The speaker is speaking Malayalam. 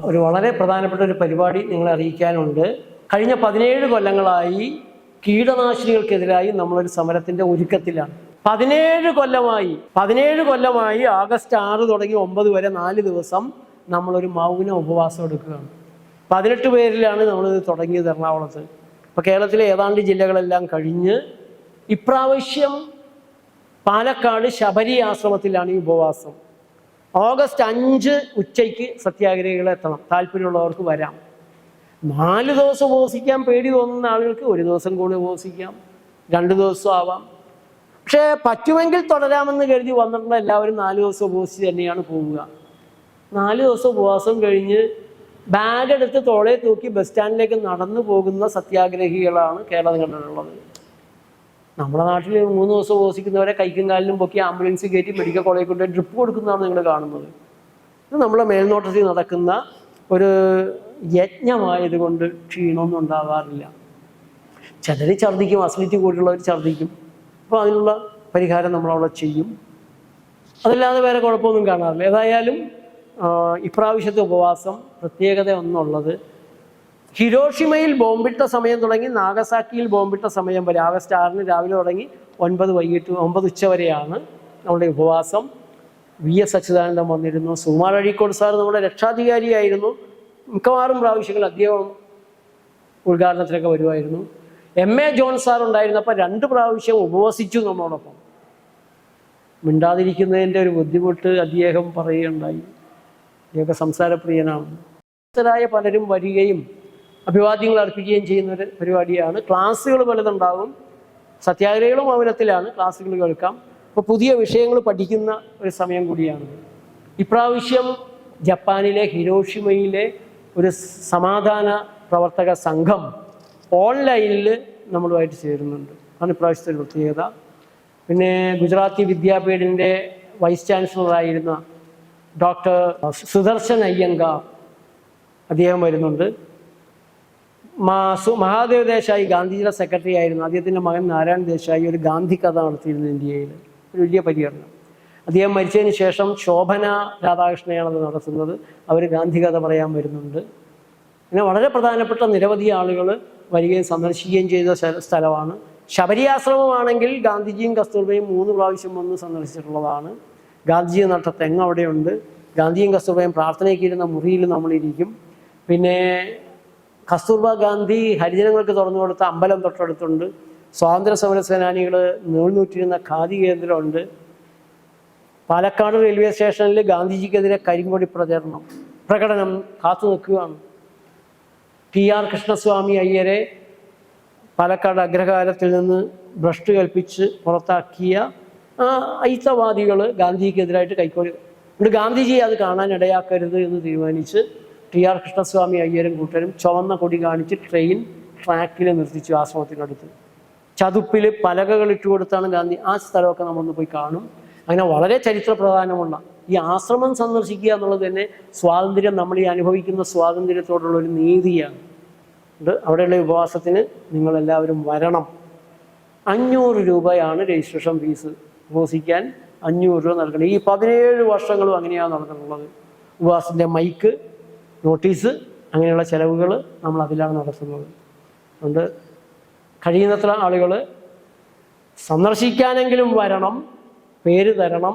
ഒരു വളരെ പ്രധാനപ്പെട്ട ഒരു പരിപാടി നിങ്ങളെ അറിയിക്കാനുണ്ട്. കഴിഞ്ഞ 17 കൊല്ലങ്ങളായി കീടനാശിനികൾക്കെതിരായി നമ്മളൊരു സമരത്തിൻ്റെ ഒരുക്കത്തിലാണ്. 17 കൊല്ലമായി ആഗസ്റ്റ് 6 തുടങ്ങി 9 വരെ 4 ദിവസം നമ്മളൊരു മൗന ഉപവാസം എടുക്കുകയാണ്. 18 പേരിലാണ് നമ്മളിത് തുടങ്ങിയത് എറണാകുളത്ത്. ഇപ്പോൾ കേരളത്തിലെ ഏതാണ്ട് ജില്ലകളെല്ലാം കഴിഞ്ഞ് ഇപ്രാവശ്യം പാലക്കാട് ശബരി ആശ്രമത്തിലാണ് ഈ ഉപവാസം. ഓഗസ്റ്റ് 5 ഉച്ചയ്ക്ക് സത്യാഗ്രഹികൾ എത്തണം. താല്പര്യമുള്ളവർക്ക് വരാം. 4 ദിവസം ഉപവസിക്കാൻ പേടി തോന്നുന്ന ആളുകൾക്ക് 1 ദിവസം കൂടി ഉപവസിക്കാം, 2 ദിവസം ആവാം. പക്ഷേ പറ്റുമെങ്കിൽ തുടരാമെന്ന് കരുതി വന്നിട്ടുള്ള എല്ലാവരും 4 ദിവസം ഉപവസിച്ച് തന്നെയാണ് പോവുക. 4 ദിവസം ഉപവാസം കഴിഞ്ഞ് ബാഗ് എടുത്ത് തോളെ തൂക്കി ബസ് സ്റ്റാൻഡിലേക്ക് നടന്നു പോകുന്ന സത്യാഗ്രഹികളാണ് കേരളം കണ്ടിട്ടുള്ളത്. നമ്മുടെ നാട്ടിൽ 3 ദിവസം ഉപവസിക്കുന്നവരെ കൈക്കും കാലിലും പൊക്കി ആംബുലൻസ് കയറ്റി മെഡിക്കൽ കോളേജിൽ കൊണ്ട് ഡ്രിപ്പ് കൊടുക്കുന്നതാണ് നിങ്ങൾ കാണുന്നത്. ഇത് നമ്മളെ മേൽനോട്ടത്തിൽ നടക്കുന്ന ഒരു യജ്ഞമായതുകൊണ്ട് ക്ഷീണമൊന്നും ഉണ്ടാവാറില്ല. ചിലർ ഛർദ്ദിക്കും, അസിഡിറ്റി കൂടിയുള്ളവർ ഛർദ്ദിക്കും. അപ്പോൾ അതിനുള്ള പരിഹാരം നമ്മളവിടെ ചെയ്യും. അതല്ലാതെ വേറെ കുഴപ്പമൊന്നും കാണാറില്ല. ഏതായാലും ഇപ്രാവശ്യത്തെ ഉപവാസം പ്രത്യേകത ഒന്നുള്ളത്, ഹിരോഷിമയിൽ ബോംബിട്ട സമയം തുടങ്ങി നാഗസാക്കിയിൽ ബോംബിട്ട സമയം വരെ ആഗസ്റ്റ് 6 രാവിലെ തുടങ്ങി 9 ഉച്ചവരെയാണ് നമ്മുടെ ഉപവാസം. VS അച്യുതാനന്ദൻ വന്നിരുന്നു. സുകുമാർ അഴീക്കോട് സാർ നമ്മുടെ രക്ഷാധികാരിയായിരുന്നു. മിക്കവാറും പ്രാവശ്യങ്ങൾ അദ്ദേഹം ഉദ്ഘാടനത്തിലൊക്കെ വരുമായിരുന്നു. MA ജോൺ സാർ ഉണ്ടായിരുന്നപ്പോൾ 2 പ്രാവശ്യം ഉപവസിച്ചു നമ്മളോടൊപ്പം. മിണ്ടാതിരിക്കുന്നതിൻ്റെ ഒരു ബുദ്ധിമുട്ട് അദ്ദേഹം പറയുകയുണ്ടായി. അദ്ദേഹം സംസാരപ്രിയനാണ്. പലരും വരികയും അഭിവാദ്യങ്ങൾ അർപ്പിക്കുകയും ചെയ്യുന്നൊരു പരിപാടിയാണ്. ക്ലാസ്സുകൾ പലതുണ്ടാകും. സത്യാഗ്രഹികളും മൗനത്തിലാണ്, ക്ലാസ്സുകൾ കേൾക്കാം. അപ്പോൾ പുതിയ വിഷയങ്ങൾ പഠിക്കുന്ന ഒരു സമയം കൂടിയാണ്. ഇപ്രാവശ്യം ജപ്പാനിലെ ഹിരോഷിമയിലെ ഒരു സമാധാന പ്രവർത്തക സംഘം ഓൺലൈനിൽ നമ്മളുമായിട്ട് ചേരുന്നുണ്ട്. അതാണ് ഇപ്രാവശ്യത്തെ ഒരു പ്രത്യേകത. പിന്നെ ഗുജറാത്തി വിദ്യാപീഠിൻ്റെ വൈസ് ചാൻസലറായിരുന്ന ഡോക്ടർ സുദർശൻ അയ്യങ്കാർ അദ്ദേഹം വരുന്നുണ്ട്. മഹാദേവ് ദേശായി ഗാന്ധിജിയുടെ സെക്രട്ടറി ആയിരുന്നു. അദ്ദേഹത്തിൻ്റെ മകൻ നാരായൺ ദേശായി ഒരു ഗാന്ധി കഥ നടത്തിയിരുന്നു ഇന്ത്യയിൽ, ഒരു വലിയ പര്യടനം. അദ്ദേഹം മരിച്ചതിന് ശേഷം ശോഭന രാധാകൃഷ്ണയാണത് നടത്തുന്നത്. അവർ ഗാന്ധി കഥ പറയാൻ വരുന്നുണ്ട്. പിന്നെ വളരെ പ്രധാനപ്പെട്ട നിരവധി ആളുകൾ വരികയും സന്ദർശിക്കുകയും ചെയ്ത സ്ഥലമാണ്. ശബരി ആശ്രമമാണെങ്കിൽ ഗാന്ധിജിയും കസ്തൂർബയും 3 പ്രാവശ്യം വന്ന് സന്ദർശിച്ചിട്ടുള്ളതാണ്. ഗാന്ധിജി നട്ട തെങ്ങ് അവിടെയുണ്ട്. ഗാന്ധിയും കസ്തൂർബയും പ്രാർത്ഥനയ്ക്ക് ഇരുന്ന മുറിയിൽ നമ്മളിരിക്കും. പിന്നെ കസ്തൂർബ ഗാന്ധി ഹരിജനങ്ങൾക്ക് തുറന്നു കൊടുത്ത അമ്പലം തൊട്ടടുത്തുണ്ട്. സ്വാതന്ത്ര്യ സമര സേനാനികൾ നൂറ്റിരുന്ന ഖാദി കേന്ദ്രമുണ്ട്. പാലക്കാട് റെയിൽവേ സ്റ്റേഷനിൽ ഗാന്ധിജിക്കെതിരെ കരിങ്കൊടി പ്രകടനം കാത്തു നിൽക്കുകയാണ്. TR കൃഷ്ണസ്വാമി അയ്യരെ പാലക്കാട് അഗ്രഹാരത്തിൽ നിന്ന് ഭ്രഷ്ട് കൽപ്പിച്ച് പുറത്താക്കിയ അയിത്തവാദികൾ ഗാന്ധിജിക്കെതിരായിട്ട് കൈക്കൊടി. എന്നിട്ട് ഗാന്ധിജി അത് കാണാൻ ഇടയാക്കരുത് എന്ന് തീരുമാനിച്ച് TR കൃഷ്ണസ്വാമി അയ്യരും കൂട്ടരും ചുവന്ന കൊടി കാണിച്ച് ട്രെയിൻ ട്രാക്കിൽ നിർത്തിച്ചു ആശ്രമത്തിനടുത്ത്. ചതുപ്പിൽ പലകകൾ ഇട്ട് കൊടുത്താണ് ഗാന്ധി. ആ സ്ഥലമൊക്കെ നമ്മളൊന്ന് പോയി കാണും. അങ്ങനെ വളരെ ചരിത്ര പ്രധാനമുള്ള ഈ ആശ്രമം സന്ദർശിക്കുക എന്നുള്ളത് തന്നെ സ്വാതന്ത്ര്യം, നമ്മൾ ഈ അനുഭവിക്കുന്ന സ്വാതന്ത്ര്യത്തോടുള്ള ഒരു നീതിയാണ്. അവിടെയുള്ള ഉപവാസത്തിന് നിങ്ങളെല്ലാവരും വരണം. 500 രൂപയാണ് രജിസ്ട്രേഷൻ ഫീസ്. ഉപവസിക്കാൻ 500 രൂപ നൽകണം. ഈ 17 വർഷങ്ങളും അങ്ങനെയാണ് നടന്നിട്ടുള്ളത്. ഉപവാസത്തിൻ്റെ മൈക്ക്, നോട്ടീസ്, അങ്ങനെയുള്ള ചിലവുകൾ നമ്മൾ അതിലാണ് നടത്തുന്നത്. അതുകൊണ്ട് കഴിയുന്നത്ര ആളുകൾ സന്ദർശിക്കാനെങ്കിലും വരണം, പേര് തരണം.